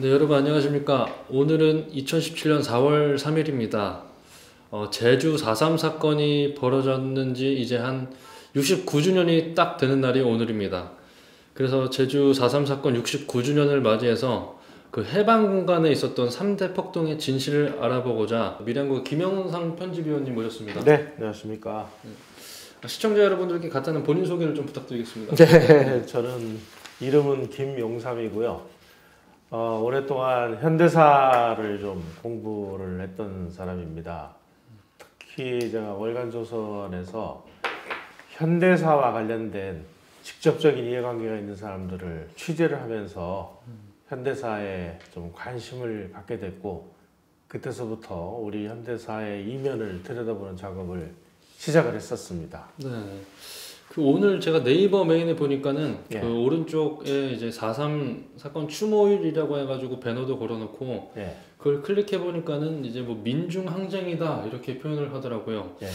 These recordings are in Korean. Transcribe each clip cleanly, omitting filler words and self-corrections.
네, 여러분 안녕하십니까. 오늘은 2017년 4월 3일입니다. 제주 4.3 사건이 벌어졌는지 이제 한 69주년이 딱 되는 날이 오늘입니다. 그래서 제주 4.3 사건 69주년을 맞이해서 그 해방공간에 있었던 3대 폭동의 진실을 알아보고자 밀양구 김영상 편집위원님 모셨습니다. 네, 안녕하십니까. 시청자 여러분들께 간단한 본인 소개를 좀 부탁드리겠습니다. 네, 저는 이름은 김용삼이고요. 오랫동안 현대사를 좀 공부를 했던 사람입니다. 특히 제가 월간조선에서 현대사와 관련된 직접적인 이해관계가 있는 사람들을 취재를 하면서 현대사에 좀 관심을 갖게 됐고, 그때서부터 우리 현대사의 이면을 들여다보는 작업을 시작을 했었습니다. 네. 그 오늘 제가 네이버 메인에 보니까는 예. 그 오른쪽에 이제 4.3 사건 추모일이라고 해가지고 배너도 걸어놓고 예. 그걸 클릭해 보니까는 이제 뭐 민중 항쟁이다 이렇게 표현을 하더라고요. 예.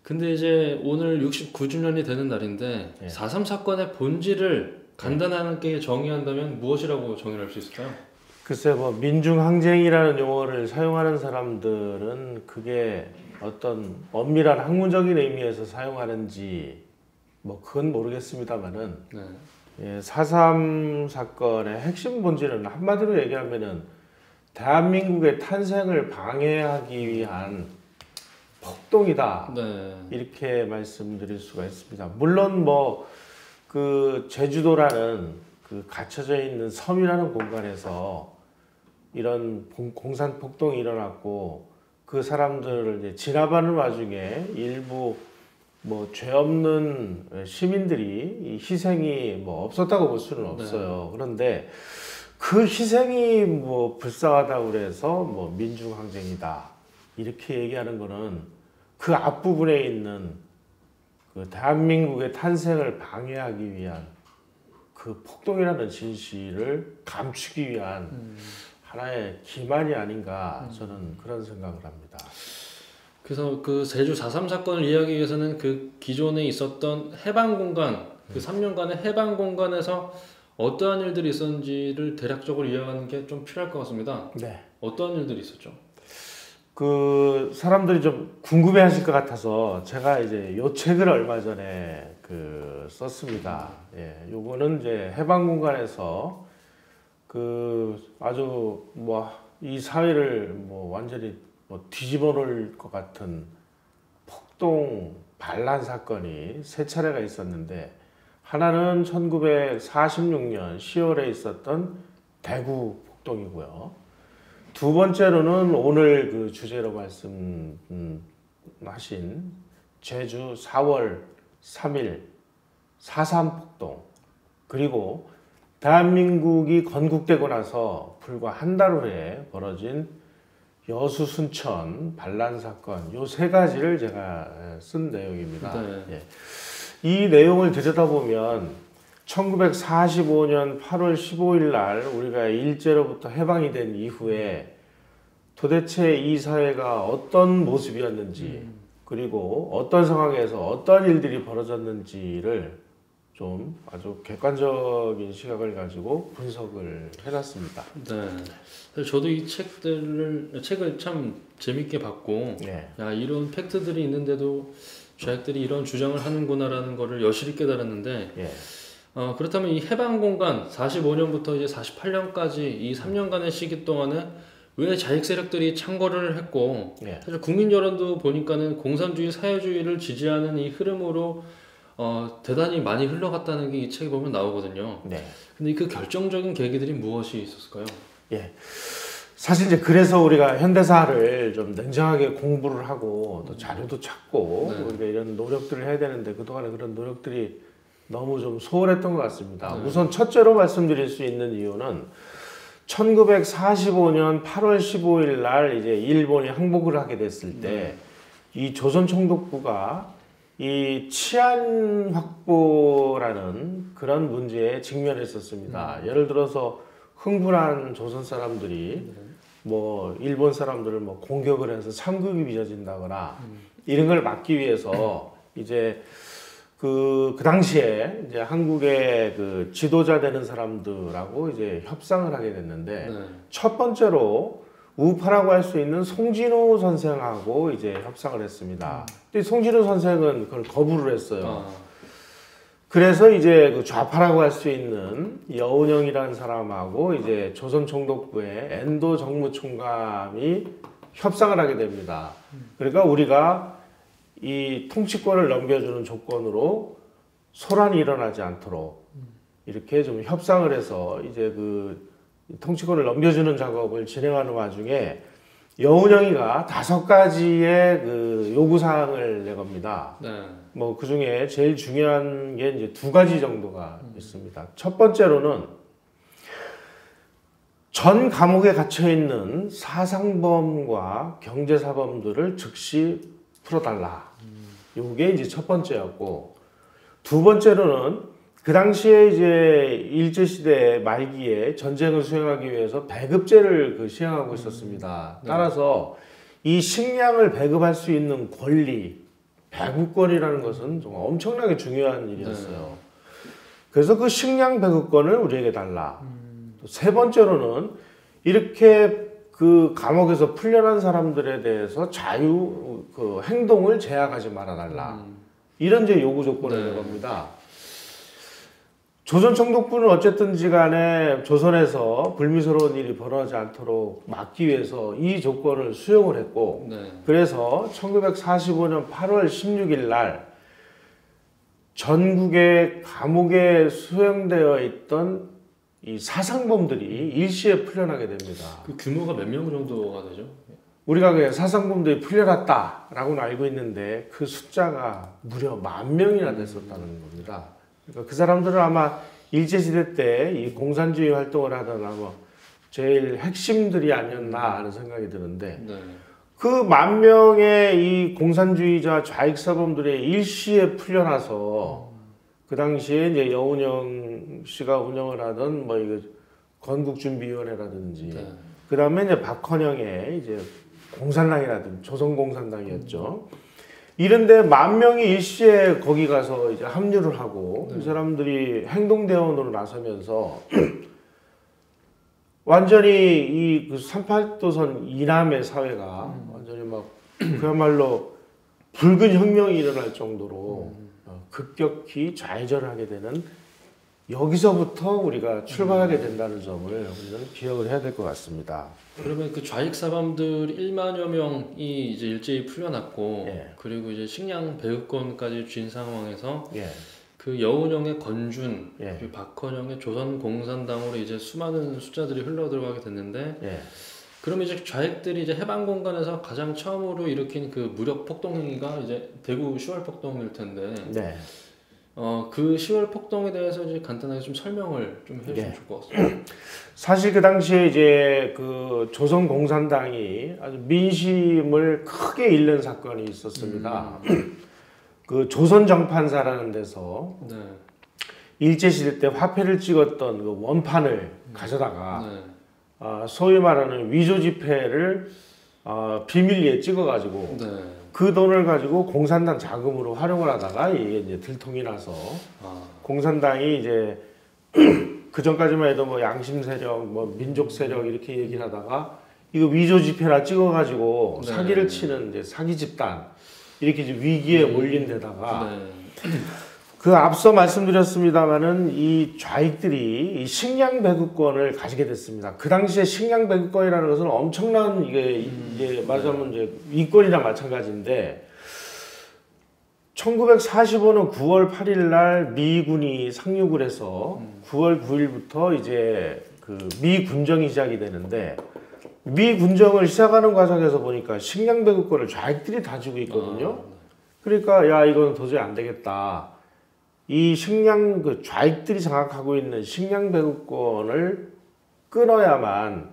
근데 이제 오늘 69주년이 되는 날인데 예. 4.3 사건의 본질을 간단하게 정의한다면 무엇이라고 정의할 수 있을까요? 글쎄, 뭐 민중항쟁이라는 용어를 사용하는 사람들은 그게 어떤 엄밀한 학문적인 의미에서 사용하는지 뭐 그건 모르겠습니다만은, 네. 예, 4.3 사건의 핵심 본질은 한마디로 얘기하면은 대한민국의 탄생을 방해하기 위한 폭동이다, 네. 이렇게 말씀드릴 수가 있습니다. 물론 뭐 그 제주도라는 그 갇혀져 있는 섬이라는 공간에서 이런 공산 폭동이 일어났고, 그 사람들을 이제 진압하는 와중에 일부 뭐 죄 없는 시민들이 희생이 뭐 없었다고 볼 수는 없어요. 그런데 그 희생이 뭐 불쌍하다고 그래서 뭐 민중항쟁이다 이렇게 얘기하는 거는 그 앞부분에 있는 그 대한민국의 탄생을 방해하기 위한 그 폭동이라는 진실을 감추기 위한 하나의 기만이 아닌가, 저는 그런 생각을 합니다. 그래서 그 제주 4.3 사건을 이해하기 위해서는 그 기존에 있었던 해방 공간, 그 3년간의 해방 공간에서 어떠한 일들이 있었는지를 대략적으로 이해하는 게 좀 필요할 것 같습니다. 네. 어떠한 일들이 있었죠? 그 사람들이 좀 궁금해하실 것 같아서 제가 이제 요 책을 얼마 전에 그 썼습니다. 예, 요거는 이제 해방 공간에서 그 아주 뭐 이 사회를 뭐 완전히 뭐 뒤집어 놓을 것 같은 폭동 반란 사건이 세 차례가 있었는데, 하나는 1946년 10월에 있었던 대구 폭동이고요. 두 번째로는 오늘 그 주제로 말씀하신 제주 4월 3일 4.3 폭동, 그리고 대한민국이 건국되고 나서 불과 한 달 후에 벌어진 여수 순천 반란 사건, 요 세 가지를 제가 쓴 내용입니다. 네. 예. 이 내용을 들여다보면 1945년 8월 15일 날 우리가 일제로부터 해방이 된 이후에 도대체 이 사회가 어떤 모습이었는지, 그리고 어떤 상황에서 어떤 일들이 벌어졌는지를 좀 아주 객관적인 시각을 가지고 분석을 해놨습니다. 네. 사실 저도 이 책을 참 재밌게 봤고, 네. 야, 이런 팩트들이 있는데도 좌익들이 이런 주장을 하는구나라는 거를 여실히 깨달았는데, 예. 그렇다면 이 해방 공간 45년부터 이제 48년까지 이 3년간의 시기 동안에 왜 좌익 세력들이 창궐을 했고, 예. 사실 국민 여론도 보니까는 공산주의, 사회주의를 지지하는 이 흐름으로 대단히 많이 흘러갔다는 게 이 책에 보면 나오거든요. 네. 근데 그 결정적인 계기들이 무엇이 있었을까요? 예. 사실 이제 그래서 우리가 현대사를 좀 냉정하게 공부를 하고 또 자료도 찾고 네. 우리가 이런 노력들을 해야 되는데, 그동안에 그런 노력들이 너무 좀 소홀했던 것 같습니다. 네. 우선 첫째로 말씀드릴 수 있는 이유는 1945년 8월 15일 날 이제 일본이 항복을 하게 됐을 때 이 조선총독부가 이 치안 확보라는 그런 문제에 직면했었습니다. 예를 들어서 흥분한 조선 사람들이 뭐 일본 사람들을 뭐 공격을 해서 참극이 빚어진다거나 이런 걸 막기 위해서 이제 그 당시에 이제 한국의 그 지도자 되는 사람들하고 이제 협상을 하게 됐는데 네. 첫 번째로 우파라고 할 수 있는 송진호 선생하고 이제 협상을 했습니다. 근데 송진호 선생은 그걸 거부를 했어요. 그래서 이제 그 좌파라고 할 수 있는 여운형이라는 사람하고 이제 조선 총독부의 엔도 정무총감이 협상을 하게 됩니다. 그러니까 우리가 이 통치권을 넘겨주는 조건으로 소란이 일어나지 않도록 이렇게 좀 협상을 해서 이제 그 통치권을 넘겨주는 작업을 진행하는 와중에 여운형이가 5가지의 그 요구사항을 내겁니다. 네. 뭐 그 중에 제일 중요한 게 이제 2가지 정도가 있습니다. 첫 번째로는 전 감옥에 갇혀 있는 사상범과 경제사범들을 즉시 풀어달라. 이게 이제 첫 번째였고, 두 번째로는 그 당시에 이제 일제시대 말기에 전쟁을 수행하기 위해서 배급제를 그 시행하고 있었습니다. 따라서 이 식량을 배급할 수 있는 권리, 배급권이라는 것은 정말 엄청나게 중요한 일이었어요. 그래서 그 식량 배급권을 우리에게 달라. 또 세 번째로는 이렇게 그 감옥에서 풀려난 사람들에 대해서 자유 그 행동을 제약하지 말아달라. 이런 이제 요구 조건을 낸 겁니다. 조선 총독부는 어쨌든지 간에 조선에서 불미스러운 일이 벌어지지 않도록 막기 위해서 이 조건을 수용을 했고, 그래서 1945년 8월 16일 날 전국의 감옥에 수용되어 있던 이 사상범들이 일시에 풀려나게 됩니다. 그 규모가 몇 명 정도가 되죠? 우리가 그냥 사상범들이 풀려났다라고는 알고 있는데 그 숫자가 무려 10,000명이나 됐었다는 겁니다. 그러니까 그 사람들은 아마 일제시대 때 이 공산주의 활동을 하던 아마 제일 핵심들이 아니었나 하는 생각이 드는데, 그 10,000명의 이 공산주의자 좌익사범들의 일시에 풀려나서 그 당시에 이제 여운형 씨가 운영을 하던 뭐 이거 건국준비위원회라든지, 그 다음에 이제 박헌영의 이제 공산당이라든지 조선공산당이었죠. 이런데 10,000명이 일시에 거기 가서 이제 합류를 하고 이 사람들이 행동대원으로 나서면서 완전히 이 그 38도선 이남의 사회가 완전히 막 그야말로 붉은 혁명이 일어날 정도로 급격히 좌회전하게 되는, 여기서부터 우리가 출발하게 된다는 점을 우리는 기억을 해야 될 것 같습니다. 그러면 그 좌익 사범들 1만여 명이 이제 일제히 풀려났고, 그리고 이제 식량 배급권까지 쥔 상황에서 그 여운형의 건준, 그리고 박헌영의 조선공산당으로 이제 수많은 숫자들이 흘러 들어가게 됐는데, 그럼 이제 좌익들이 이제 해방 공간에서 가장 처음으로 일으킨 그 무력 폭동 행위가 이제 대구 10월 폭동일 텐데, 그 10월 폭동에 대해서 이제 간단하게 좀 설명을 좀 해주시면 좋을 것 같습니다. 사실 그 당시에 이제 그 조선 공산당이 아주 민심을 크게 잃는 사건이 있었습니다. 그 조선 정판사라는 데서 일제시대 때 화폐를 찍었던 그 원판을 가져다가 소위 말하는 위조 지폐를 비밀리에 찍어가지고 그 돈을 가지고 공산당 자금으로 활용을 하다가 이게 이제 들통이 나서 공산당이 이제 그 전까지만 해도 뭐 양심 세력, 뭐 민족 세력 이렇게 얘기를 하다가 이거 위조 지폐나 찍어가지고 사기를 치는 이제 사기 집단 이렇게 이제 위기에 몰린 데다가 그 앞서 말씀드렸습니다마는 이 좌익들이 이 식량 배급권을 가지게 됐습니다. 그 당시에 식량 배급권이라는 것은 엄청난 이게 말하자면 이제 이권이나 마찬가지인데, 1945년 9월 8일 날 미군이 상륙을 해서 9월 9일부터 이제 그 미 군정이 시작이 되는데, 미 군정을 시작하는 과정에서 보니까 식량 배급권을 좌익들이 다지고 있거든요. 그러니까 야 이건 도저히 안 되겠다. 이 식량 그 좌익들이 장악하고 있는 식량 배급권을 끊어야만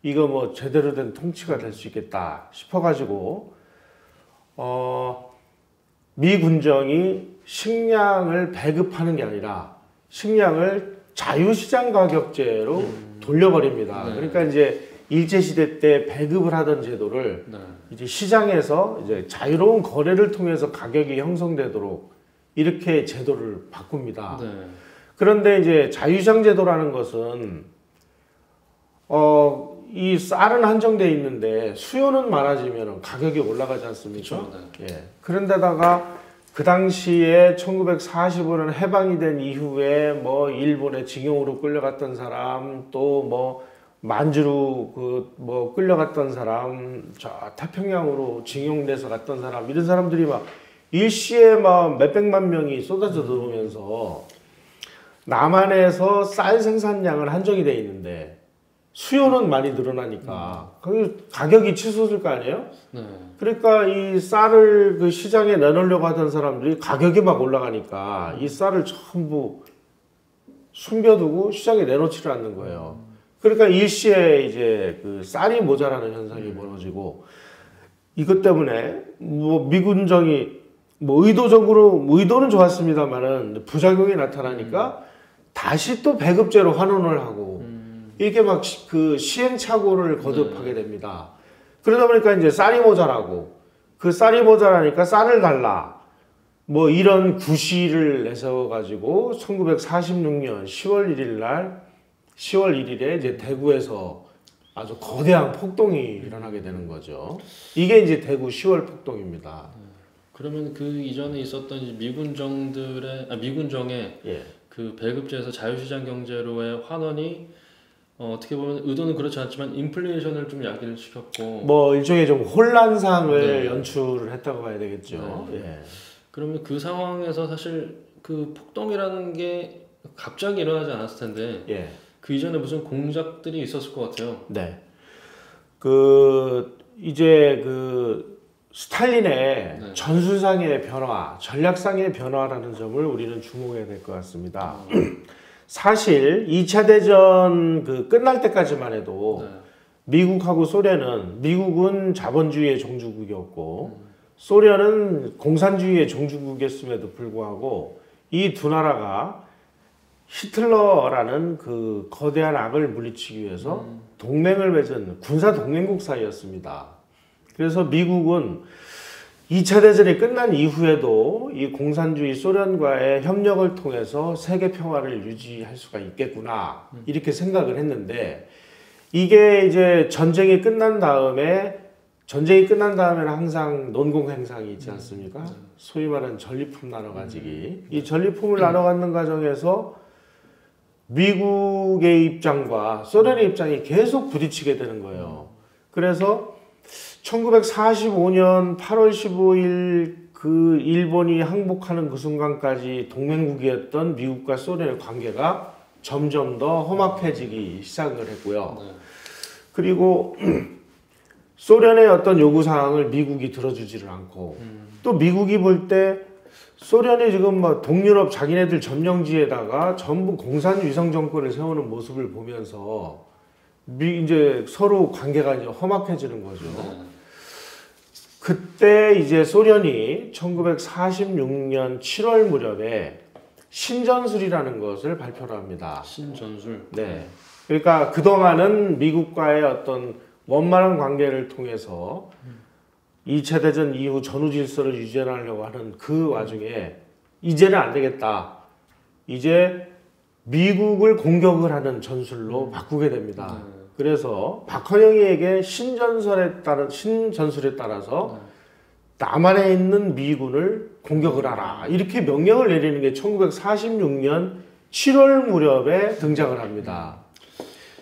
이거 뭐 제대로 된 통치가 될 수 있겠다 싶어가지고 미 군정이 식량을 배급하는 게 아니라 식량을 자유시장 가격제로 돌려버립니다. 그러니까 이제 일제시대 때 배급을 하던 제도를 이제 시장에서 이제 자유로운 거래를 통해서 가격이 형성되도록 이렇게 제도를 바꿉니다. 네. 그런데 이제 자유시장 제도라는 것은 이 쌀은 한정돼 있는데 수요는 많아지면 가격이 올라가지 않습니까? 그렇죠. 네. 예. 그런데다가 그 당시에 1945년 해방이 된 이후에 뭐 일본에 징용으로 끌려갔던 사람 또 뭐 만주로 그 뭐 끌려갔던 사람 저 태평양으로 징용돼서 갔던 사람 이런 사람들이 막 일시에 막 몇백만 명이 쏟아져 들어오면서 남한에서 쌀 생산량은 한정이 돼 있는데 수요는 많이 늘어나니까 가격이 치솟을 거 아니에요? 네. 그러니까 이 쌀을 그 시장에 내놓으려고 하던 사람들이 가격이 막 올라가니까 이 쌀을 전부 숨겨두고 시장에 내놓지를 않는 거예요. 그러니까 일시에 이제 그 쌀이 모자라는 현상이 벌어지고 이것 때문에 뭐 미군정이 뭐 의도는 좋았습니다만은 부작용이 나타나니까 다시 또 배급제로 환원을 하고 이렇게 막 그 시행착오를 거듭하게 됩니다. 그러다 보니까 이제 쌀이 모자라고 그 쌀이 모자라니까 쌀을 달라 뭐 이런 구시를 내세워 가지고 1946년 10월 1일 날 10월 1일에 이제 대구에서 아주 거대한 폭동이 일어나게 되는 거죠. 이게 이제 대구 10월 폭동입니다. 그러면 그 이전에 있었던 이제 미군정의 예. 그 배급제에서 자유시장 경제로의 환원이 어떻게 보면 의도는 그렇지 않지만 인플레이션을 좀 야기를 시켰고 뭐 일종의 좀 혼란상을 네. 연출을 했다고 봐야 되겠죠. 예. 그러면 그 상황에서 사실 그 폭동이라는 게 갑자기 일어나지 않았을 텐데 예. 그 이전에 무슨 공작들이 있었을 것 같아요. 네. 그 이제 그 스탈린의 네. 전술상의 변화, 전략상의 변화라는 점을 우리는 주목해야 될 것 같습니다. 사실 2차 대전 그 끝날 때까지만 해도 네. 미국하고 소련은 미국은 자본주의의 종주국이었고 소련은 공산주의의 종주국이었음에도 불구하고 이 두 나라가 히틀러라는 그 거대한 악을 물리치기 위해서 동맹을 맺은 군사 동맹국 사이였습니다. 그래서 미국은 2차 대전이 끝난 이후에도 이 공산주의 소련과의 협력을 통해서 세계 평화를 유지할 수가 있겠구나 이렇게 생각을 했는데 이게 이제 전쟁이 끝난 다음에는 항상 논공행상이 있지 않습니까? 소위 말하는 전리품 나눠 가지기. 이 전리품을 나눠 갖는 과정에서 미국의 입장과 소련의 입장이 계속 부딪히게 되는 거예요. 그래서 1945년 8월 15일 그 일본이 항복하는 그 순간까지 동맹국이었던 미국과 소련의 관계가 점점 더 험악해지기 시작을 했고요. 네. 그리고 소련의 어떤 요구사항을 미국이 들어주지를 않고 또 미국이 볼 때 소련이 지금 뭐 동유럽 자기네들 점령지에다가 전부 공산 위성 정권을 세우는 모습을 보면서 이제 서로 관계가 이제 험악해지는 거죠. 네. 그때 이제 소련이 1946년 7월 무렵에 신전술이라는 것을 발표를 합니다. 신전술. 네. 그러니까 그동안은 미국과의 어떤 원만한 관계를 통해서 2차 대전 이후 전후 질서를 유지하려고 하는 그 와중에 이제는 안 되겠다. 이제 미국을 공격을 하는 전술로 바꾸게 됩니다. 그래서 박헌영이에게 신전술에 따라서 남한에 있는 미군을 공격을 하라. 이렇게 명령을 내리는 게 1946년 7월 무렵에 등장을 합니다.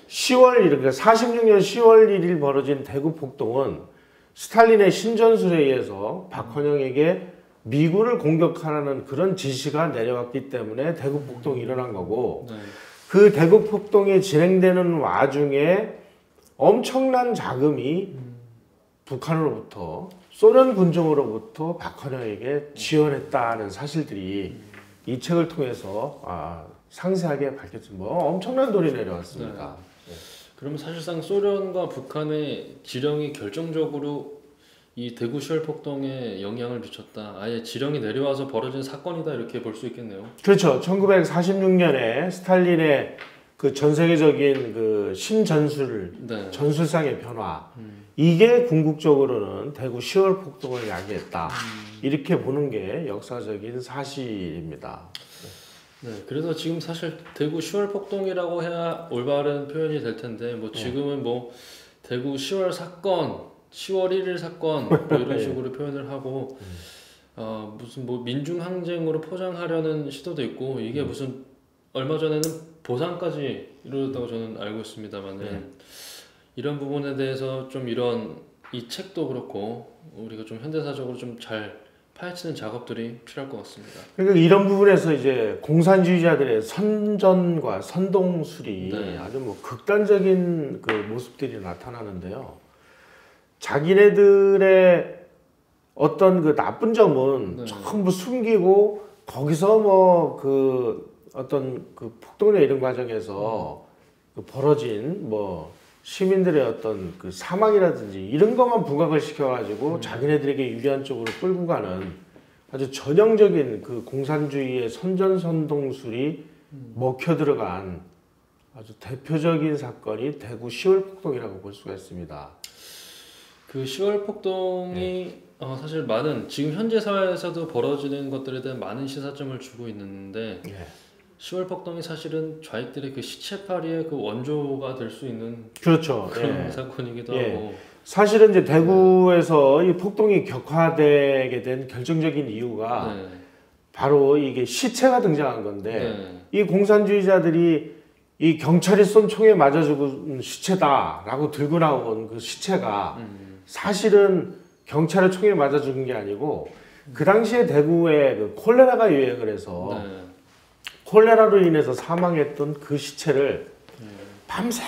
그러니까 46년 10월 1일 벌어진 대구 폭동은 스탈린의 신전술에 의해서 박헌영에게 미군을 공격하라는 그런 지시가 내려왔기 때문에 대구 폭동이 일어난 거고 네. 그 대구 폭동이 진행되는 와중에 엄청난 자금이 북한으로부터 소련 군정으로부터 박헌영에게 지원했다는 사실들이 이 책을 통해서 상세하게 밝혀진 엄청난 돈이 내려왔습니다. 그러면 사실상 소련과 북한의 지령이 결정적으로 이 대구 10월 폭동에 영향을 미쳤다. 아예 지령이 내려와서 벌어진 사건이다 이렇게 볼 수 있겠네요. 그렇죠. 1946년에 스탈린의 그 전 세계적인 그 신전술 네. 전술상의 변화 이게 궁극적으로는 대구 10월 폭동을 야기했다 이렇게 보는 게 역사적인 사실입니다. 네, 그래서 지금 사실 대구 10월 폭동이라고 해야 올바른 표현이 될 텐데 뭐 지금은 뭐 대구 10월 사건, 10월 1일 사건 뭐 이런 식으로 표현을 하고 무슨 뭐 민중 항쟁으로 포장하려는 시도도 있고 이게 무슨 얼마 전에는 보상까지 이루어졌다고 저는 알고 있습니다만은 이런 부분에 대해서 좀 이런 이 책도 그렇고 우리가 좀 현대사적으로 좀 잘 파헤치는 작업들이 필요할 것 같습니다. 그러니까 이런 부분에서 이제 공산주의자들의 선전과 선동술이 네. 아주 뭐 극단적인 그 모습들이 나타나는데요. 자기네들의 어떤 그 나쁜 점은 네. 전부 숨기고 거기서 뭐 그 어떤 그 폭동이나 이런 과정에서 그 벌어진 뭐 시민들의 어떤 그 사망이라든지 이런 것만 부각을 시켜가지고 자기네들에게 유리한 쪽으로 끌고 가는 아주 전형적인 그 공산주의의 선전선동술이 먹혀 들어간 아주 대표적인 사건이 대구 10월 폭동이라고 볼 수가 있습니다. 그 10월 폭동이 사실 많은 지금 현재 사회에서도 벌어지는 것들에 대한 많은 시사점을 주고 있는데 10월 폭동이 사실은 좌익들의 그 시체팔이의 그 원조가 될 수 있는 그렇죠. 그런 사건이기도 하고 사실은 이제 대구에서 이 폭동이 격화되게 된 결정적인 이유가 네. 바로 이게 시체가 등장한 건데 네. 이 공산주의자들이 이 경찰이 쏜 총에 맞아 죽은 시체다라고 들고 나온 그 시체가 사실은 경찰의 총에 맞아 죽은 게 아니고 그 당시에 대구에 그 콜레라가 유행을 해서 네. 콜레라로 인해서 사망했던 그 시체를 밤새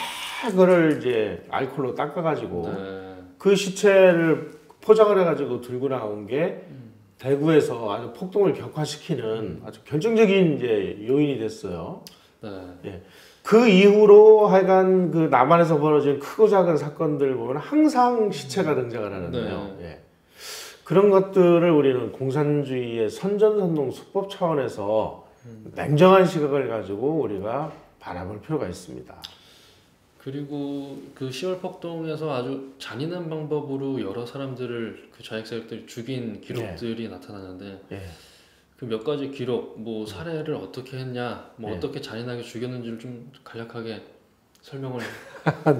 그걸 이제 알코올로 닦아가지고 네. 그 시체를 포장을 해가지고 들고 나온 게 대구에서 아주 폭동을 격화시키는 아주 결정적인 이제 요인이 됐어요. 네. 예. 그 이후로 하여간 그 남한에서 벌어진 크고 작은 사건들 보면 항상 시체가 등장을 하는데요. 예. 그런 것들을 우리는 공산주의의 선전선동 수법 차원에서 냉정한 시각을 가지고 우리가 바라볼 필요가 있습니다. 그리고 그 10월 폭동에서 아주 잔인한 방법으로 여러 사람들을 그 좌익 세력들이 죽인 기록들이 나타나는데 그 몇 가지 기록, 뭐 살해를 어떻게 했냐, 뭐 어떻게 잔인하게 죽였는지를 좀 간략하게 설명을.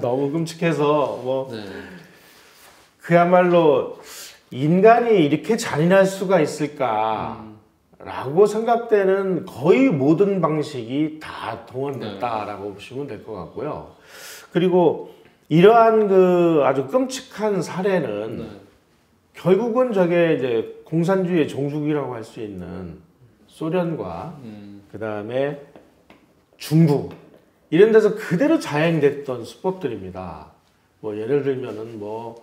너무 끔찍해서 뭐 네. 그야말로 인간이 이렇게 잔인할 수가 있을까라고 생각되는 거의 모든 방식이 다 동원됐다라고 보시면 될 것 같고요. 그리고 이러한 그 아주 끔찍한 살해는 결국은 저게 이제 공산주의의 종족이라고 할 수 있는 소련과 그 다음에 중국 이런 데서 그대로 자행됐던 수법들입니다. 뭐 예를 들면은 뭐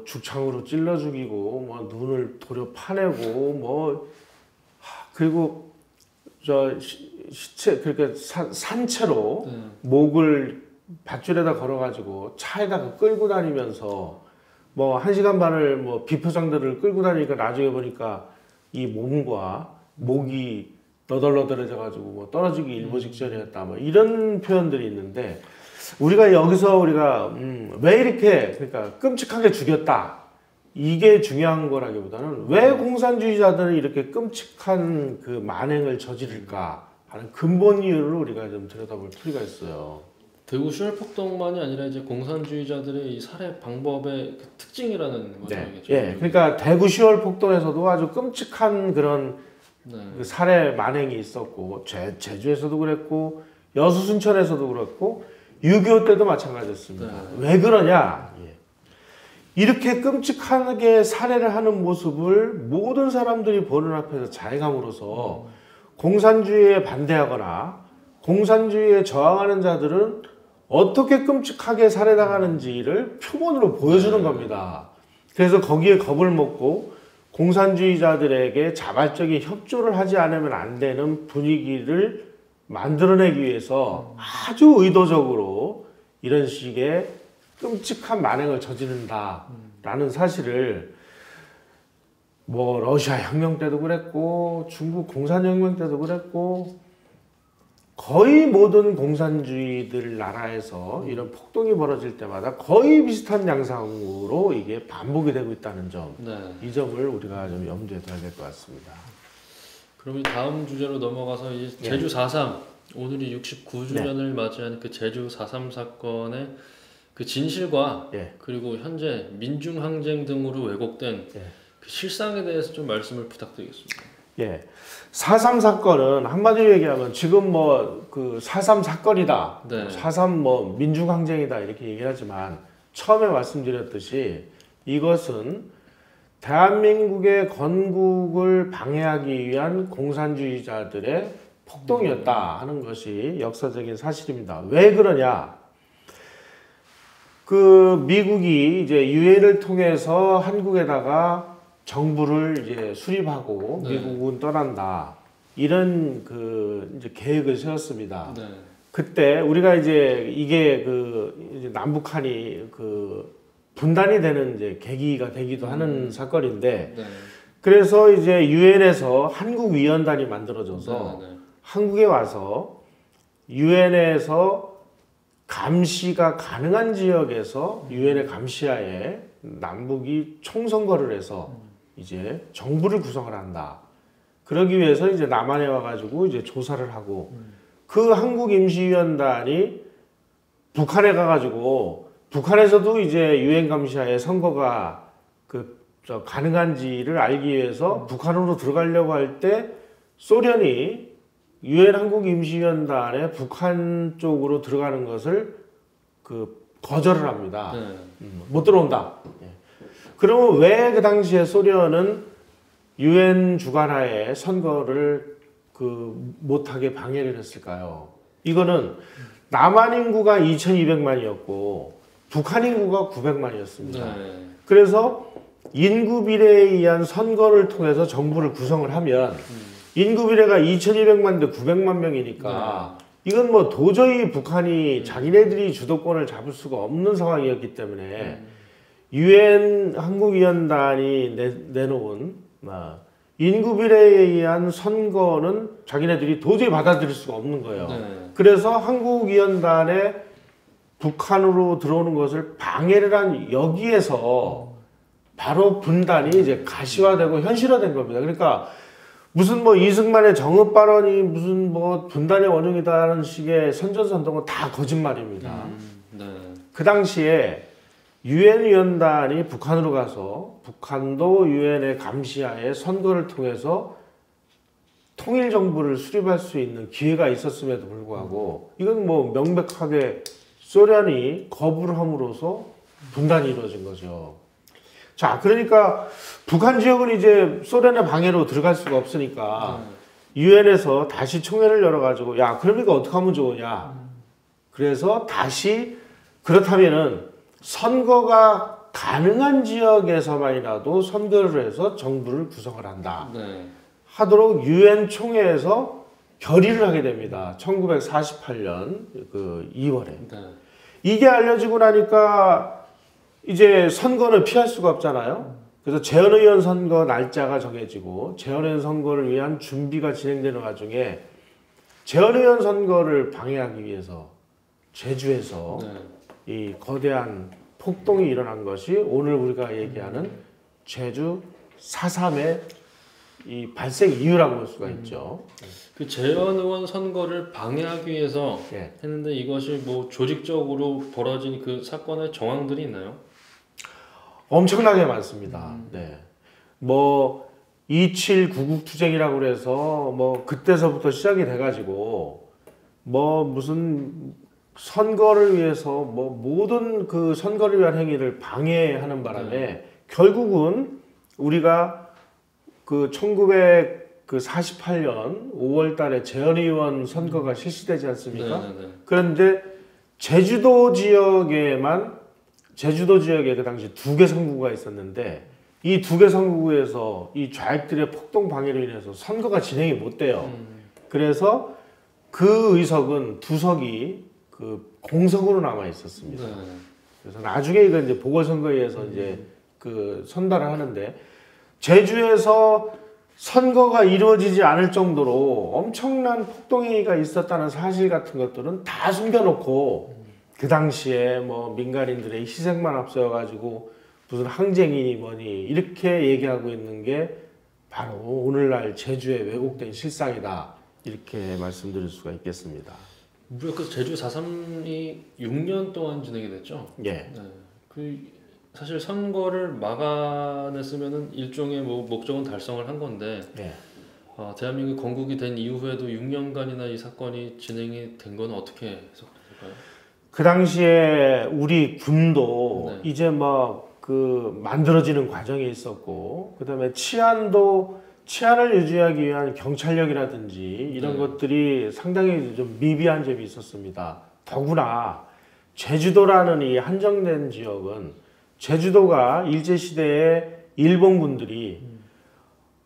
죽창으로 찔러 죽이고 뭐 눈을 도려 파내고 뭐 그리고 저 시체 그러니까 산채로 목을 밧줄에다 걸어가지고 차에다가 끌고 다니면서 뭐 1시간 반을 뭐 비표상들을 끌고 다니니까 나중에 보니까 이 몸과 목이 너덜너덜해져가지고 뭐 떨어지기 일보 직전이었다 뭐 이런 표현들이 있는데 우리가 여기서 왜 이렇게 그러니까 끔찍하게 죽였다 이게 중요한 거라기보다는 왜 공산주의자들은 이렇게 끔찍한 그 만행을 저지를까 하는 근본 이유를 우리가 좀 들여다볼 필요가 있어요. 대구 10월 폭동만이 아니라 이제 공산주의자들의 이 살해 방법의 그 특징이라는 거죠. 예, 그러니까 대구 10월 폭동에서도 아주 끔찍한 그런 그 살해 만행이 있었고 제주에서도 그랬고 여수 순천에서도 그랬고 6.25 때도 마찬가지였습니다. 왜 그러냐? 이렇게 끔찍하게 살해를 하는 모습을 모든 사람들이 보는 앞에서 자행함으로써 공산주의에 반대하거나 공산주의에 저항하는 자들은 어떻게 끔찍하게 살해당하는지를 표본으로 보여주는 겁니다. 그래서 거기에 겁을 먹고 공산주의자들에게 자발적인 협조를 하지 않으면 안 되는 분위기를 만들어내기 위해서 아주 의도적으로 이런 식의 끔찍한 만행을 저지른다라는 사실을 뭐 러시아 혁명 때도 그랬고 중국 공산혁명 때도 그랬고 거의 모든 공산주의들 나라에서 이런 폭동이 벌어질 때마다 거의 비슷한 양상으로 이게 반복이 되고 있다는 점, 네. 이 점을 우리가 좀 염두에 둬야 될 것 같습니다. 그럼 다음 주제로 넘어가서 이제 제주 4.3 오늘이 69주년을 맞이한 그 제주 4.3 사건의 그 진실과 그리고 현재 민중항쟁 등으로 왜곡된 그 실상에 대해서 좀 말씀을 부탁드리겠습니다. 4.3 사건은 한마디로 얘기하면 지금 뭐 그 4.3 사건이다, 4.3 뭐 민중항쟁이다 이렇게 얘기를 하지만 처음에 말씀드렸듯이 이것은 대한민국의 건국을 방해하기 위한 공산주의자들의 폭동이었다 하는 것이 역사적인 사실입니다. 왜 그러냐? 그 미국이 이제 유엔을 통해서 한국에다가 정부를 이제 수립하고 미국은 떠난다. 이런 그 이제 계획을 세웠습니다. 그때 우리가 이제 이게 그 이제 남북한이 그 분단이 되는 이제 계기가 되기도 하는 사건인데, 그래서 이제 유엔에서 한국위원단이 만들어져서 한국에 와서 유엔에서 감시가 가능한 지역에서 유엔의 감시하에 남북이 총선거를 해서 이제 정부를 구성을 한다. 그러기 위해서 이제 남한에 와가지고 이제 조사를 하고 그 한국임시위원단이 북한에 가가지고 북한에서도 이제 유엔 감시하에 선거가 가능한지를 알기 위해서 북한으로 들어가려고 할 때 소련이 유엔 한국임시위원단에 북한 쪽으로 들어가는 것을 거절을 합니다. 못 들어온다. 그러면 왜 그 당시에 소련은 유엔 주관하에 선거를 못하게 방해를 했을까요? 이거는 남한 인구가 2,200만이었고 북한 인구가 900만이었습니다. 그래서 인구 비례에 의한 선거를 통해서 정부를 구성을 하면 인구 비례가 2,200만 대 900만 명이니까 이건 뭐 도저히 북한이 자기네들이 주도권을 잡을 수가 없는 상황이었기 때문에 유엔 한국위원단이 내놓은 인구 비례에 의한 선거는 자기네들이 도저히 받아들일 수가 없는 거예요. 그래서 한국위원단에 북한으로 들어오는 것을 방해를 한 여기에서 바로 분단이 이제 가시화되고 현실화된 겁니다. 그러니까 무슨 뭐 이승만의 정읍 발언이 무슨 뭐 분단의 원흉이다라는 식의 선전선동은 다 거짓말입니다. 그 당시에 유엔 위원단이 북한으로 가서 북한도 유엔의 감시하에 선거를 통해서 통일 정부를 수립할 수 있는 기회가 있었음에도 불구하고 이건 뭐 명백하게 소련이 거부를 함으로써 분단이 이루어진 거죠. 자, 그러니까 북한 지역은 이제 소련의 방해로 들어갈 수가 없으니까 유엔에서 다시 총회를 열어가지고 야, 그러니까 어떻게 하면 좋으냐. 그래서 다시 그렇다면은 선거가 가능한 지역에서만이라도 선거를 해서 정부를 구성을 한다. 하도록 유엔 총회에서 결의를 하게 됩니다. 1948년 그 2월에. 이게 알려지고 나니까 이제 선거는 피할 수가 없잖아요. 그래서 재헌의원 선거 날짜가 정해지고 재헌의원 선거를 위한 준비가 진행되는 와중에 재헌의원 선거를 방해하기 위해서 제주에서 이 거대한 폭동이 일어난 것이 오늘 우리가 얘기하는 제주 4.3의 이 발생 이유라고 볼 수가 있죠. 그 재헌의원 선거를 방해하기 위해서 했는데 이것이 뭐 조직적으로 벌어진 그 사건의 정황들이 있나요? 엄청나게 많습니다. 뭐 27구국 투쟁이라고 그래서 뭐 그때서부터 시작이 돼가지고 뭐 무슨 선거를 위해서 뭐 모든 그 선거를 위한 행위를 방해하는 바람에 결국은 우리가 그 1948년 5월 달에 재헌의원 선거가 실시되지 않습니까? 그런데 제주도 지역에 그 당시 2개 선거구가 있었는데 이 2개 선거구에서 이 좌익들의 폭동 방해로 인해서 선거가 진행이 못 돼요. 그래서 그 의석은 2석이 그 공석으로 남아 있었습니다. 그래서 나중에 이거 이제 보궐선거에 의해서 이제 그 선발을 하는데 제주에서 선거가 이루어지지 않을 정도로 엄청난 폭동행위가 있었다는 사실 같은 것들은 다 숨겨놓고 그 당시에 뭐 민간인들의 희생만 앞세워가지고 무슨 항쟁이니 뭐니 이렇게 얘기하고 있는 게 바로 오늘날 제주의 왜곡된 실상이다 이렇게 말씀드릴 수가 있겠습니다. 무려 그 제주 4.3이 6년 동안 진행이 됐죠. 예. 네. 그 사실 선거를 막아냈으면은 일종의 뭐 목적은 달성을 한 건데 예. 대한민국 건국이 된 이후에도 6년간이나 이 사건이 진행이 된 건 어떻게 해석될까요? 그 당시에 우리 군도 네. 이제 뭐 그 만들어지는 과정에 있었고 그다음에 치안을 유지하기 위한 경찰력이라든지 이런 것들이 상당히 좀 미비한 점이 있었습니다. 더구나 제주도라는 이 한정된 지역은 제주도가 일제시대에 일본군들이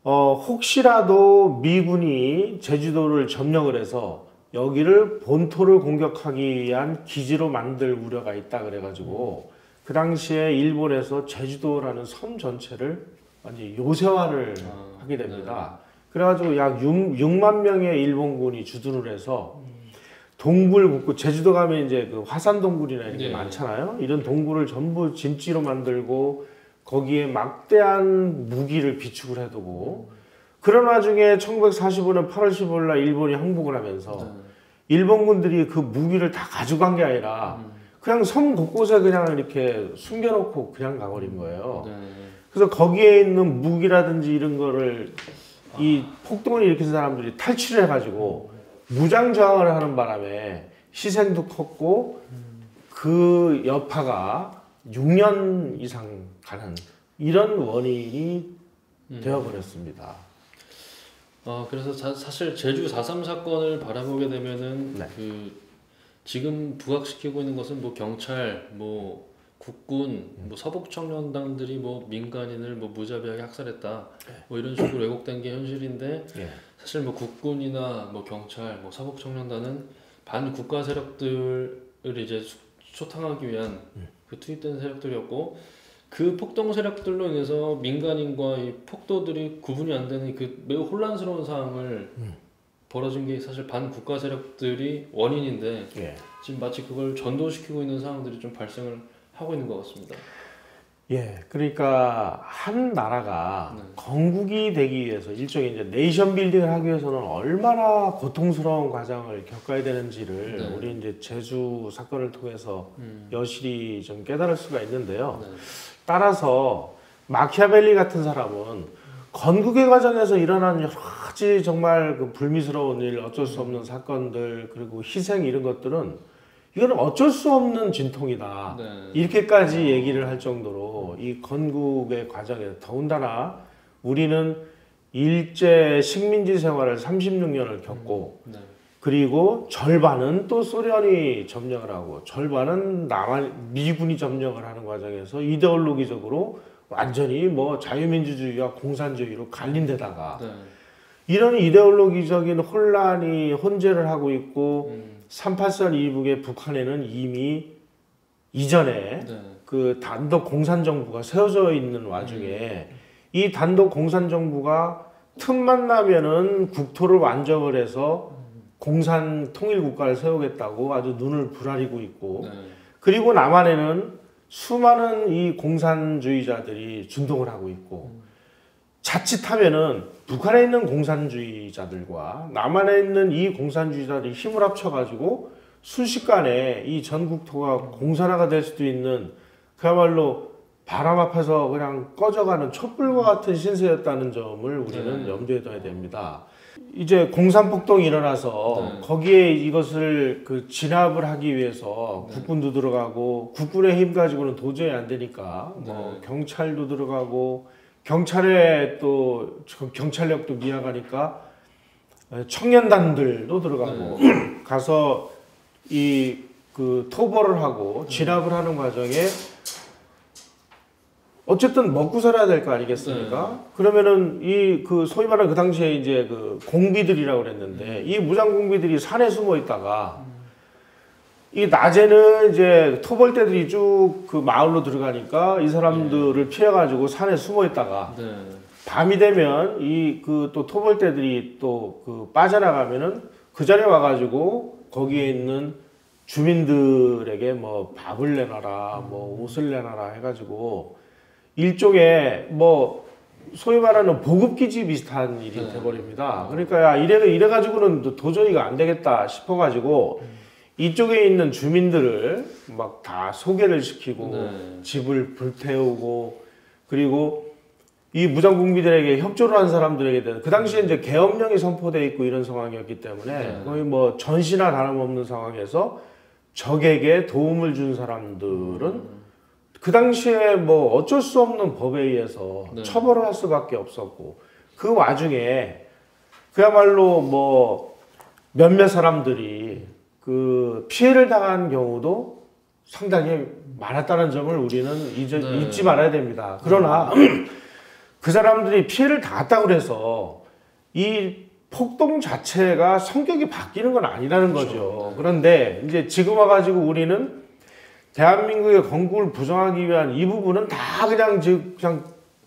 혹시라도 미군이 제주도를 점령을 해서 여기를 본토를 공격하기 위한 기지로 만들 우려가 있다 그래가지고 그 당시에 일본에서 제주도라는 섬 전체를 완전히 요새화를 하게 됩니다. 그래가지고 약 6만 명의 일본군이 주둔을 해서 동굴 북구 제주도 가면 이제 그 화산 동굴이나 이런 게 많잖아요. 이런 동굴을 전부 진지로 만들고 거기에 막대한 무기를 비축을 해두고 그런 와중에 1945년 8월 15일 날 일본이 항복을 하면서 일본군들이 그 무기를 다 가져간 게 아니라 그냥 섬 곳곳에 그냥 이렇게 숨겨놓고 그냥 가버린 거예요. 그래서 거기에 있는 무기라든지 이런 거를 이 폭동을 일으킨 사람들이 탈취를 해가지고 무장 저항을 하는 바람에 희생도 컸고 그 여파가 6년 이상 가는 이런 원인이 되어버렸습니다. 그래서 사실 제주 4.3 사건을 바라보게 되면은 그 지금 부각시키고 있는 것은 뭐 경찰, 뭐 국군, 뭐 서북청년단들이 뭐 민간인을 뭐 무자비하게 학살했다, 뭐 이런 식으로 왜곡된 게 현실인데 사실 뭐 국군이나 뭐 경찰, 뭐 서북청년단은 반국가 세력들을 이제 초탕하기 위한 그 투입된 세력들이었고 그 폭동 세력들로 인해서 민간인과 이 폭도들이 구분이 안 되는 그 매우 혼란스러운 상황을 벌어진 게 사실 반국가 세력들이 원인인데 지금 마치 그걸 전도시키고 있는 상황들이 좀 발생을 하고 있는 것 같습니다. 예, 그러니까 한 나라가 건국이 되기 위해서 일종의 이제 네이션 빌딩을 하기 위해서는 얼마나 고통스러운 과정을 겪어야 되는지를 우리 이제 제주 사건을 통해서 여실히 좀 깨달을 수가 있는데요. 따라서 마키아벨리 같은 사람은 건국의 과정에서 일어난 여러 가지 정말 그 불미스러운 일, 어쩔 수 없는 사건들, 그리고 희생 이런 것들은 이거는 어쩔 수 없는 진통이다. 이렇게까지 얘기를 할 정도로 이 건국의 과정에 더군다나 우리는 일제 식민지 생활을 36년을 겪고 그리고 절반은 또 소련이 점령을 하고 절반은 미군이 점령을 하는 과정에서 이데올로기적으로 완전히 뭐 자유민주주의와 공산주의로 갈린 데다가 이런 이데올로기적인 혼란이 혼재를 하고 있고 38선 이북의 북한에는 이미 이전에 그 단독 공산정부가 세워져 있는 와중에 이 단독 공산정부가 틈만 나면은 국토를 완적을 해서 공산 통일국가를 세우겠다고 아주 눈을 부라리고 있고 그리고 남한에는 수많은 이 공산주의자들이 준동을 하고 있고 자칫하면은 북한에 있는 공산주의자들과 남한에 있는 이 공산주의자들이 힘을 합쳐가지고 순식간에 이 전국토가 공산화가 될 수도 있는 그야말로 바람 앞에서 그냥 꺼져가는 촛불과 같은 신세였다는 점을 우리는 염두에 둬야 됩니다. 이제 공산폭동이 일어나서 거기에 이것을 그 진압을 하기 위해서 국군도 들어가고 국군의 힘 가지고는 도저히 안 되니까 뭐 경찰도 들어가고 경찰에 또 경찰력도 미약하니까 청년단들도 들어가고 가서 이 그 토벌을 하고 진압을 하는 과정에 어쨌든 먹고 살아야 될 거 아니겠습니까? 그러면은 이 그 소위 말하는 그 당시에 이제 그 공비들이라고 그랬는데 이 무장 공비들이 산에 숨어 있다가 이 낮에는 이제 토벌대들이 쭉 그 마을로 들어가니까 이 사람들을 피해가지고 산에 숨어 있다가 밤이 되면 이 그 또 토벌대들이 또 그 빠져나가면은 그 자리에 와가지고 거기에 있는 주민들에게 뭐 밥을 내놔라, 뭐 옷을 내놔라 해가지고 일종의 뭐 소위 말하는 보급기지 비슷한 일이 돼버립니다. 그러니까 야 이래가지고는 도저히가 안 되겠다 싶어가지고 이쪽에 있는 주민들을 막 다 소개를 시키고 집을 불태우고 그리고 이 무장공비들에게 협조를 한 사람들에게 대한 그 당시에 이제 계엄령이 선포돼 있고 이런 상황이었기 때문에 거의 뭐 전시나 다름없는 상황에서 적에게 도움을 준 사람들은 그 당시에 뭐 어쩔 수 없는 법에 의해서 처벌을 할 수밖에 없었고 그 와중에 그야말로 뭐 몇몇 사람들이 그 피해를 당한 경우도 상당히 많았다는 점을 우리는 잊지 말아야 됩니다. 그러나 그 사람들이 피해를 당했다고 해서 이 폭동 자체가 성격이 바뀌는 건 아니라는 거죠. 그런데 이제 지금 와가지고 우리는 대한민국의 건국을 부정하기 위한 이 부분은 다 그냥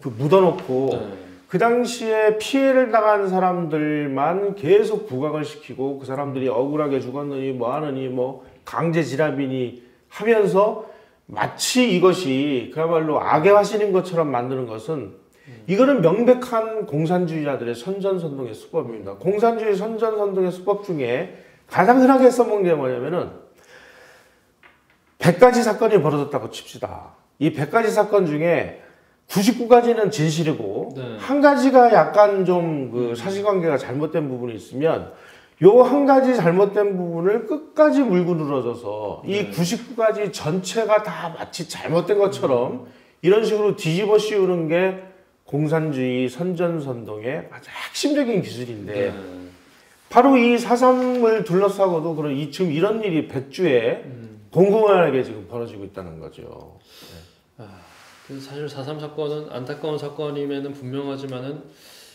그 묻어놓고 그 당시에 피해를 당한 사람들만 계속 부각을 시키고 그 사람들이 억울하게 죽었느니 뭐 하느니 뭐 강제 지랍이니 하면서 마치 이것이 그야말로 악의 화신인 것처럼 만드는 것은 이거는 명백한 공산주의자들의 선전선동의 수법입니다. 공산주의 선전선동의 수법 중에 가장 흔하게 써먹는 게 뭐냐면은 100가지 사건이 벌어졌다고 칩시다. 이 100가지 사건 중에 99가지는 진실이고 한 가지가 약간 좀 그 사실관계가 잘못된 부분이 있으면 요 한 가지 잘못된 부분을 끝까지 물고 늘어져서 이 99가지 전체가 다 마치 잘못된 것처럼 이런 식으로 뒤집어 씌우는 게 공산주의 선전선동의 아주 핵심적인 기술인데 바로 이 4.3을 둘러싸고도 그런 지금 이런 일이 백주에 공공연하게 지금 벌어지고 있다는 거죠. 사실 4.3 사건은 안타까운 사건임에는 분명하지만은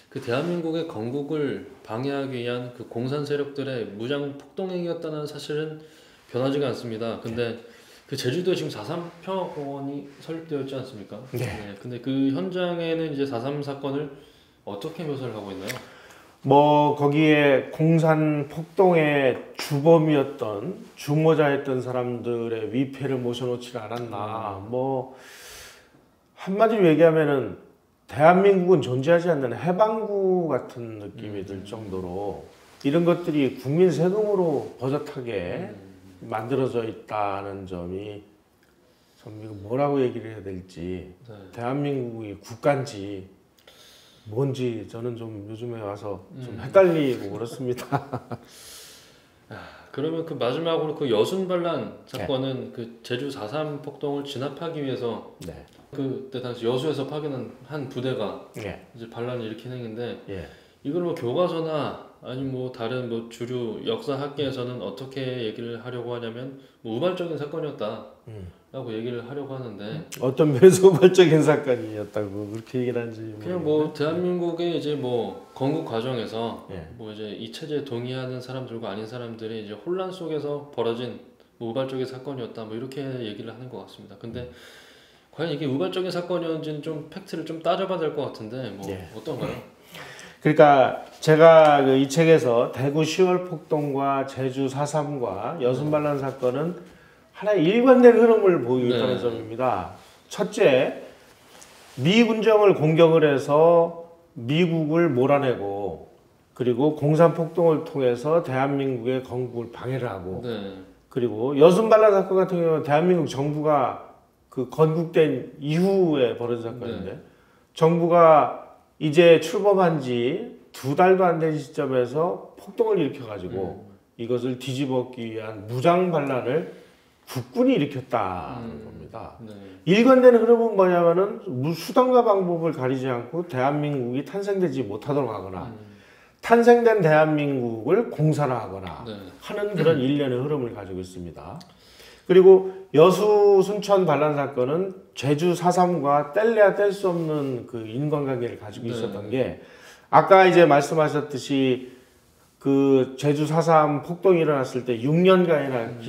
그 대한민국의 건국을 방해하기 위한 그 공산 세력들의 무장 폭동행위였다는 사실은 변하지가 않습니다. 근데 그 제주도에 지금 4.3 평화공원이 설립되어 있지 않습니까? 근데 그 현장에는 이제 4.3 사건을 어떻게 묘사를 하고 있나요? 뭐 거기에 공산 폭동의 주범이었던 주모자였던 사람들의 위패를 모셔놓지 않았나. 뭐 한마디로 얘기하면은 대한민국은 존재하지 않는 해방구 같은 느낌이 들 정도로 이런 것들이 국민 세금으로 버젓하게 만들어져 있다는 점이 참 이거 뭐라고 얘기를 해야 될지 대한민국이 국가인지 뭔지 저는 좀 요즘에 와서 좀 헷갈리고 그렇습니다. 그러면 그 마지막으로 그 여순반란 사건은 그 제주 4.3 폭동을 진압하기 위해서 그때 당시 여수에서 파견한 한 부대가 이제 반란을 일으킨 행인데 이걸 뭐 교과서나 아니면 뭐 다른 뭐 주류 역사 학계에서는 어떻게 얘기를 하려고 하냐면 뭐 우발적인 사건이었다라고 얘기를 하려고 하는데 어떤 면에서 우발적인 사건이었다고 그렇게 얘기를 하는지 그냥 뭐 대한민국의 이제 뭐 건국 과정에서 뭐 이제 이 체제에 동의하는 사람들과 아닌 사람들이 이제 혼란 속에서 벌어진 뭐 우발적인 사건이었다 뭐 이렇게 얘기를 하는 것 같습니다. 근데 과연 이게 우발적인 사건이었는지는 좀 팩트를 좀 따져봐야 될 것 같은데 뭐 어떤가요? 그러니까 제가 그 이 책에서 대구 10월 폭동과 제주 4.3과 여순반란 사건은 하나의 일관된 흐름을 보이고 있다는 점입니다. 첫째, 미 군정을 공격을 해서 미국을 몰아내고 그리고 공산폭동을 통해서 대한민국의 건국을 방해를 하고 그리고 여순반란 사건 같은 경우는 대한민국 정부가 그 건국된 이후에 벌어진 사건인데 정부가 이제 출범한 지 2달도 안 된 시점에서 폭동을 일으켜가지고 이것을 뒤집었기 위한 무장 반란을 국군이 일으켰다는 겁니다. 일관된 흐름은 뭐냐면은 수단과 방법을 가리지 않고 대한민국이 탄생되지 못하도록 하거나 탄생된 대한민국을 공산화하거나 하는 그런 일련의 흐름을 가지고 있습니다. 그리고 여수 순천 반란 사건은 제주 4.3과 뗄래야 뗄 수 없는 그 인간관계를 가지고 있었던 게 아까 이제 말씀하셨듯이 그 제주 4.3 폭동이 일어났을 때 6년간이나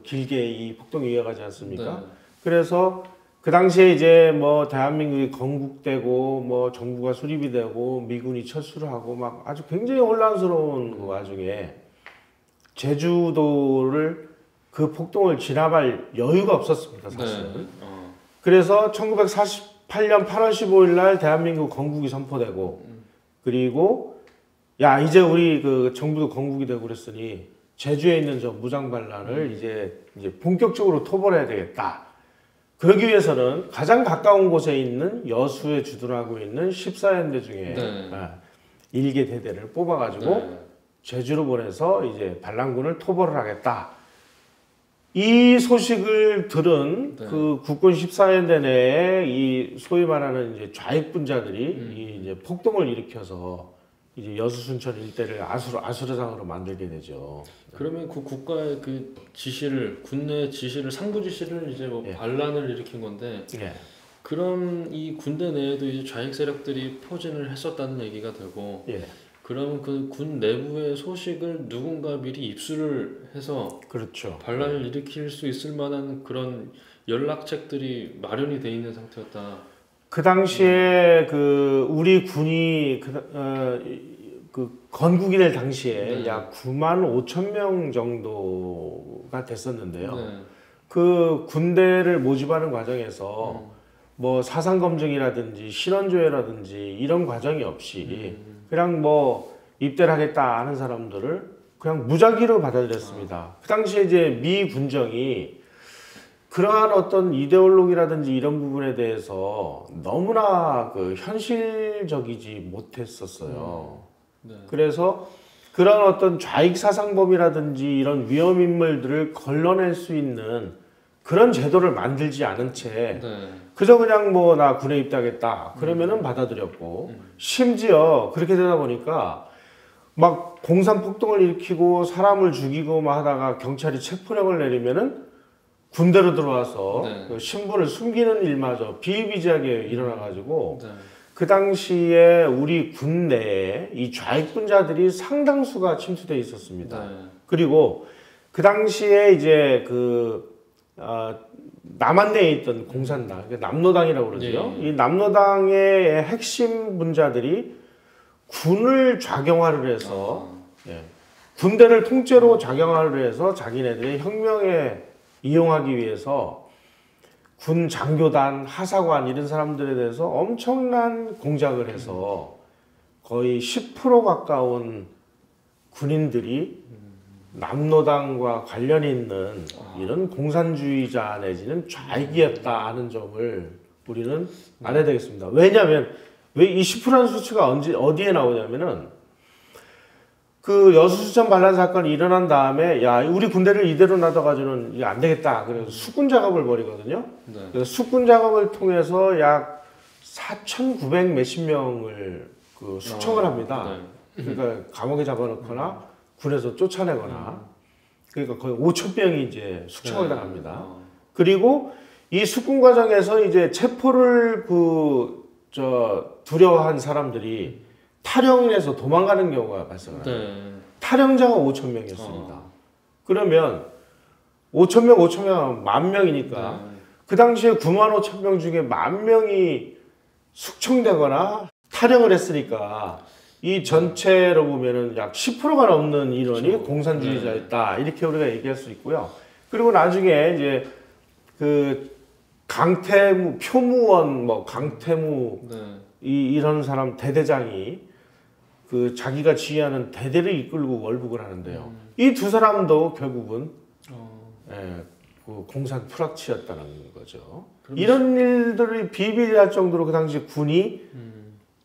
길게 이 폭동이 이어가지 않습니까? 그래서 그 그 당시에 이제 뭐 대한민국이 건국되고 뭐 정부가 수립이 되고 미군이 철수를 하고 막 아주 굉장히 혼란스러운 그 와중에 제주도를 그 폭동을 진압할 여유가 없었습니다, 사실은. 네. 그래서 1948년 8월 15일 날 대한민국 건국이 선포되고 그리고 야 이제 우리 그 정부도 건국이 되고 그랬으니 제주에 있는 저 무장 반란을 이제 본격적으로 토벌해야 되겠다. 그러기 위해서는 가장 가까운 곳에 있는 여수에 주둔하고 있는 14연대 중에 네. 1개 대대를 뽑아가지고 네. 제주로 보내서 이제 반란군을 토벌을 하겠다. 이 소식을 들은 네. 그 국군 14연대 내에 이 소위 말하는 이제 좌익분자들이 이 이제 폭동을 일으켜서 이제 여수 순천 일대를 아수라장으로 만들게 되죠. 그러면 그 국가의 그 지시를 군내 지시를 상부 지시를 이제 뭐 예. 반란을 일으킨 건데 예. 그럼 이 군대 내에도 이제 좌익 세력들이 포진을 했었다는 얘기가 되고 예. 그럼 그 군 내부의 소식을 누군가 미리 입수를 해서 그렇죠. 반란을 일으킬 수 있을 만한 그런 연락책들이 마련이 돼 있는 상태였다. 그 당시에 그 우리 군이 그 건국이 될 당시에 네. 약 9만 5천 명 정도가 됐었는데요. 네. 그 군대를 모집하는 과정에서 뭐 사상 검증이라든지 신원조회라든지 이런 과정이 없이 그냥 뭐 입대를 하겠다 하는 사람들을 그냥 무작위로 받아들였습니다. 그 당시에 이제 미 군정이 그러한 어떤 이데올로기라든지 이런 부분에 대해서 너무나 그 현실적이지 못했었어요. 네. 그래서 그런 어떤 좌익 사상범이라든지 이런 위험 인물들을 걸러낼 수 있는 그런 제도를 만들지 않은 채 네. 그저 그냥 뭐 나 군에 입대하겠다 그러면은 받아들였고 심지어 그렇게 되다 보니까 막 공산 폭동을 일으키고 사람을 죽이고 막 하다가 경찰이 체포령을 내리면은 군대로 들어와서 네. 그 신분을 숨기는 일마저 비일비재하게 일어나가지고 네. 그 당시에 우리 군 내에 이 좌익분자들이 상당수가 침투돼 있었습니다. 네. 그리고 그 당시에 이제 남한내에 있던 공산당, 남로당이라고 그러죠. 네. 이 남로당의 핵심 분자들이 군을 좌경화를 해서 군대를 통째로 좌경화를 해서 자기네들의 혁명에 이용하기 위해서 군 장교단, 하사관 이런 사람들에 대해서 엄청난 공작을 해서 거의 10% 가까운 군인들이 남로당과 관련이 있는 이런 공산주의자 내지는 좌익이었다 하는 점을 우리는 알아야 되겠습니다. 왜냐하면 왜 이 10%라는 수치가 어디에 나오냐면은 그 여수수천 반란 사건이 일어난 다음에 야 우리 군대를 이대로 놔둬가지고는 이게 안 되겠다. 그래서 수군 작업을 벌이거든요. 네. 그래서 수군 작업을 통해서 약 4,900 몇십 명을 그 숙청을 합니다. 네. 그러니까 감옥에 잡아놓거나 군에서 쫓아내거나 그러니까 거의 5,000명이 이제 숙청을 네. 당합니다. 그리고 이 숙군 과정에서 이제 체포를 두려워한 사람들이 탈영을 해서 도망가는 경우가 발생을 합니다. 네. 탈영자가 5,000명이었습니다. 그러면 5,000명, 5,000명, 10,000명이니까 네. 그 당시에 9만 5천 명 중에 10,000명이 숙청되거나 탈영을 했으니까 이 전체로 보면은 약 10%가 넘는 인원이 그렇죠. 공산주의자였다. 이렇게 우리가 얘기할 수 있고요. 그리고 나중에 이제 그 강태무, 표무원, 뭐 강태무 네. 이런 사람 대대장이 그 자기가 지휘하는 대대를 이끌고 월북을 하는데요. 이 두 사람도 결국은 그 공산 프락치였다는 거죠. 이런 일들이 비일비재할 정도로 그 당시 군이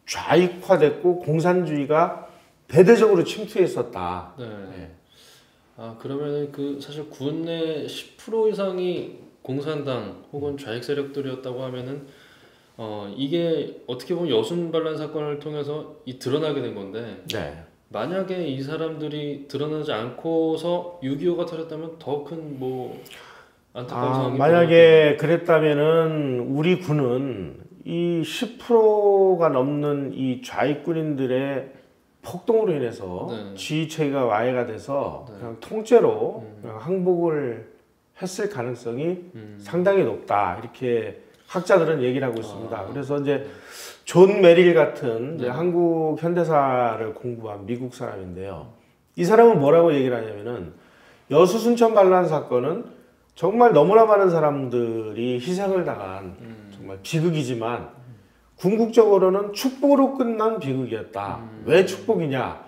좌익화됐고 공산주의가 대대적으로 침투했었다. 네. 네. 아 그러면 그 사실 군내 10% 이상이 공산당 혹은 좌익 세력들이었다고 하면은 이게 어떻게 보면 여순 반란 사건을 통해서 드러나게 된 건데 네. 만약에 이 사람들이 드러나지 않고서 6.25가 터졌다면 더 큰 뭐 안타까운 상황이 만약에 그랬다면은 우리 군은 이 10%가 넘는 이 좌익 군인들의 폭동으로 인해서 네. 지휘 체계가 와해가 돼서 네. 그냥 통째로 그냥 항복을 했을 가능성이 상당히 높다 이렇게 학자들은 얘기를 하고 있습니다. 그래서 이제 존 메릴 같은 이제 한국 현대사를 공부한 미국 사람인데요. 이 사람은 뭐라고 얘기를 하냐면은 여수 순천 반란 사건은 정말 너무나 많은 사람들이 희생을 당한 정말 비극이지만 궁극적으로는 축복으로 끝난 비극이었다. 왜 축복이냐?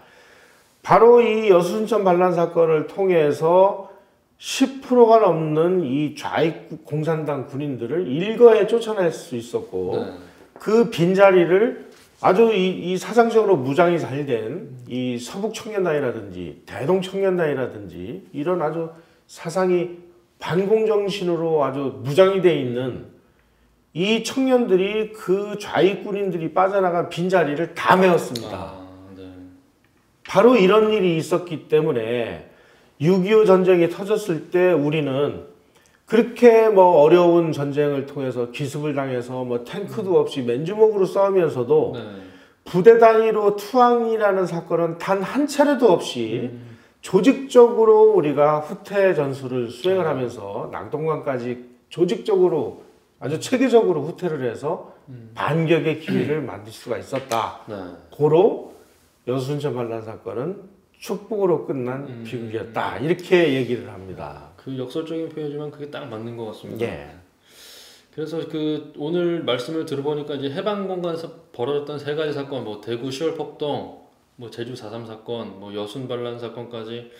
바로 이 여수 순천 반란 사건을 통해서 10%가 넘는 이 좌익 공산당 군인들을 일거에 쫓아낼 수 있었고 네. 그 빈자리를 아주 이 사상적으로 무장이 잘 된 이 서북 청년단이라든지 대동 청년단이라든지 이런 아주 사상이 반공 정신으로 아주 무장이 돼 있는 이 청년들이 그 좌익 군인들이 빠져나간 빈자리를 다 메웠습니다. 네. 바로 이런 일이 있었기 때문에 6.25 전쟁이 터졌을 때 우리는 그렇게 뭐 어려운 전쟁을 통해서 기습을 당해서 뭐 탱크도 없이 맨주먹으로 싸우면서도 네. 부대 단위로 투항이라는 사건은 단 한 차례도 없이 조직적으로 우리가 후퇴 전술을 수행을 하면서 낙동강까지 조직적으로 아주 체계적으로 후퇴를 해서 반격의 기회를 만들 수가 있었다. 네. 고로 여수순천 반란 사건은 축복으로 끝난 비극이었다. 이렇게 얘기를 합니다. 그 역설적인 표현이지만 그게 딱 맞는 것 같습니다. 예. 그래서 그 오늘 말씀을 들어보니까 이제 해방 공간에서 벌어졌던 세 가지 사건, 뭐 대구 10월 폭동, 뭐 제주 4.3 사건, 뭐 여순 반란 사건까지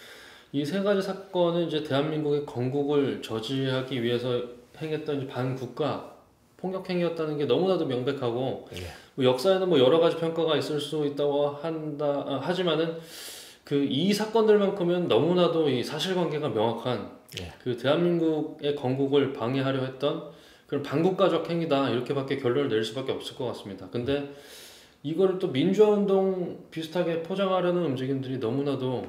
이 세 가지 사건은 이제 대한민국의 건국을 저지하기 위해서 행했던 이제 반국가 폭력 행위였다는 게 너무나도 명백하고 예. 뭐 역사에는 뭐 여러 가지 평가가 있을 수 있다고 하지만은 그 이 사건들만큼은 너무나도 이 사실관계가 명확한 예. 그 대한민국의 건국을 방해하려 했던 그런 반국가적 행위다 이렇게밖에 결론을 낼 수밖에 없을 것 같습니다. 근데 이거를 또 민주화 운동 비슷하게 포장하려는 움직임들이 너무나도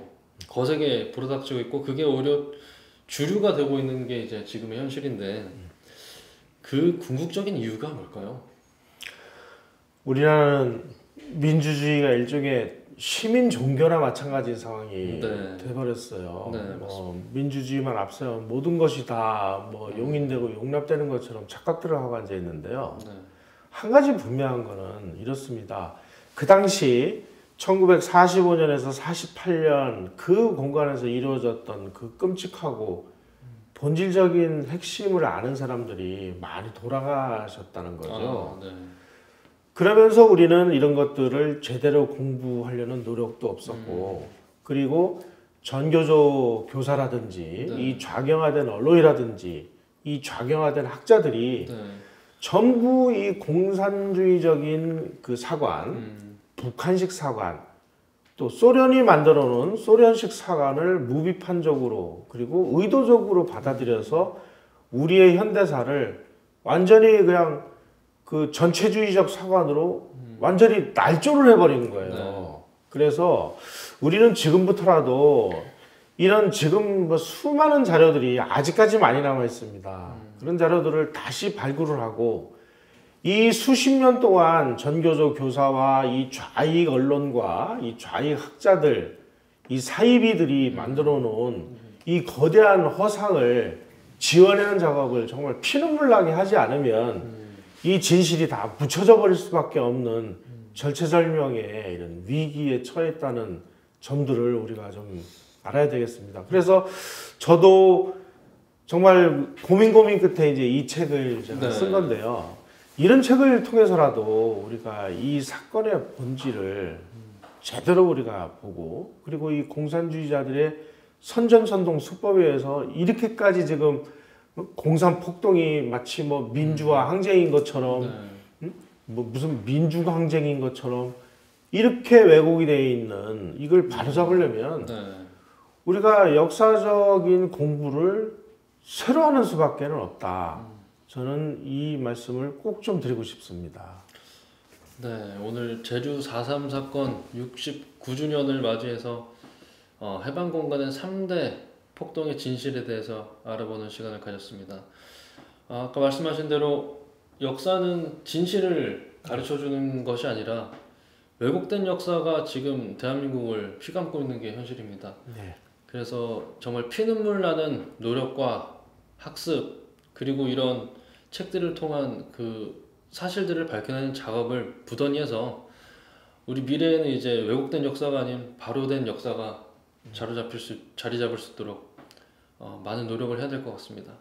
거세게 불어닥치고 있고 그게 오히려 주류가 되고 있는 게 이제 지금의 현실인데 그 궁극적인 이유가 뭘까요? 우리나라는 민주주의가 일종의 시민 종교나 마찬가지인 상황이 네. 돼버렸어요. 네, 민주주의만 앞서면 모든 것이 다 뭐 용인되고 용납되는 것처럼 착각들을 하고 앉아 있는데요. 네. 한 가지 분명한 거는 이렇습니다. 그 당시 1945년에서 48년 그 공간에서 이루어졌던 그 끔찍하고 본질적인 핵심을 아는 사람들이 많이 돌아가셨다는 거죠. 네. 그러면서 우리는 이런 것들을 제대로 공부하려는 노력도 없었고 그리고 전교조 교사라든지 네. 이 좌경화된 언론이라든지 이 좌경화된 학자들이 네. 전부 이 공산주의적인 그 사관, 북한식 사관, 또 소련이 만들어 놓은 소련식 사관을 무비판적으로 그리고 의도적으로 받아들여서 우리의 현대사를 완전히 그냥 그 전체주의적 사관으로 완전히 날조를 해버린 거예요. 네. 그래서 우리는 지금부터라도 이런 지금 뭐 수많은 자료들이 아직까지 많이 남아 있습니다. 그런 자료들을 다시 발굴을 하고 이 수십 년 동안 전교조 교사와 이 좌익 언론과 이 좌익 학자들, 이 사이비들이 만들어 놓은 이 거대한 허상을 지워내는 작업을 정말 피눈물 나게 하지 않으면 이 진실이 다 묻혀져 버릴 수밖에 없는 절체절명의 이런 위기에 처했다는 점들을 우리가 좀 알아야 되겠습니다. 그래서 저도 정말 고민 끝에 이제 이 책을 제가 네. 쓴 건데요. 이런 책을 통해서라도 우리가 이 사건의 본질을 제대로 우리가 보고 그리고 이 공산주의자들의 선전선동 수법에 의해서 이렇게까지 지금 공산폭동이 마치 뭐 민주화 항쟁인 것처럼 뭐 무슨 민주화 항쟁인 것처럼 이렇게 왜곡이 되어 있는 이걸 바로잡으려면 네. 우리가 역사적인 공부를 새로 하는 수밖에 없다. 저는 이 말씀을 꼭 좀 드리고 싶습니다. 네, 오늘 제주 4.3 사건 69주년을 맞이해서 해방 공간의 3대 폭동의 진실에 대해서 알아보는 시간을 가졌습니다. 아까 말씀하신 대로 역사는 진실을 가르쳐주는 것이 아니라 왜곡된 역사가 지금 대한민국을 휘감고 있는 게 현실입니다. 네. 그래서 정말 피눈물 나는 노력과 학습 그리고 이런 책들을 통한 그 사실들을 밝혀내는 작업을 부단히 해서 우리 미래에는 이제 왜곡된 역사가 아닌 바로 된 역사가 자리 잡을 수 있도록 많은 노력을 해야 될 것 같습니다.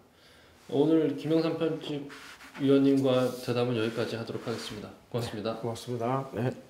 오늘 김영삼 편집위원님과 대담은 여기까지 하도록 하겠습니다. 고맙습니다. 고맙습니다. 네.